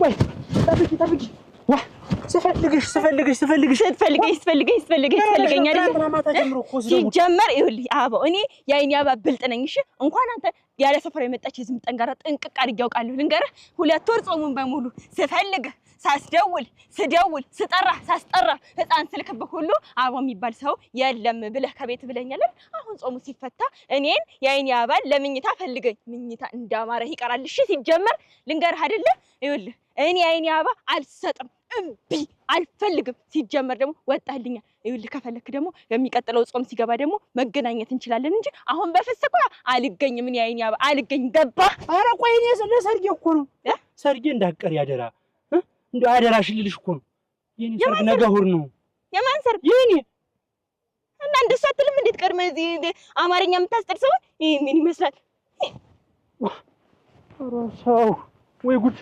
ቆይ ጠብቂ ዋ ስፈልግሽ ሲጀመር ይኸውልህ አበባው እኔ የአይኔ አበባ ብልጥ ነኝ እሺ እንኳን አንተ ያለ ሰፈር የመጣች የዝም ጠንጋራ ጥንቅቅ አድርጌ አውቃለሁ ልንገርህ 2 ወር ጾሙን በሙሉ ስፈልግህ ሳስደውል ስደውል ስጠራ ሳስጠራ ህፃን ስልክብህ ሁሉ አበባው የሚባል ሰው የለም ብለህ ከቤት ብለኛል አሁን ጾሙ ሲፈታ እኔን የአይኔ አበባ ለምኝታ ፈልገኝ ምኝታ እንዳማረህ ይቀራል እሺ ሲጀመር ልንገርህ አይደለ ይኸውልህ እኔ የአይኔ አበባ አልሰጥም እምቢ አልፈልግም ሲጀመር ደግሞ ወጣልኛ ይኸውልህ ከፈለክ ደግሞ የሚቀጥለው ጾም ሲገባ ደግሞ መገናኘት እንችላለን እንጂ አሁን በፍስኩ አልገኝም እኔ የአይኔ አበባ አልገኝ ገባ ኧረ ቆይ እኔ ለሰርጌ እኮ ነው ሰርጌ እንዳትቀሪ አደራ እንደው አደራሽ ልልሽ እኮ ነው የኔ ሰርግ ነገ እሑድ ነው የማን ሰርግ የኔ እና እንደሱ አትልም እንዴት ቀድመህ እዚህ አማርኛ የምታስጠር ሰው ምን ይመስላል ኧረ ሰው ወይ ጉድ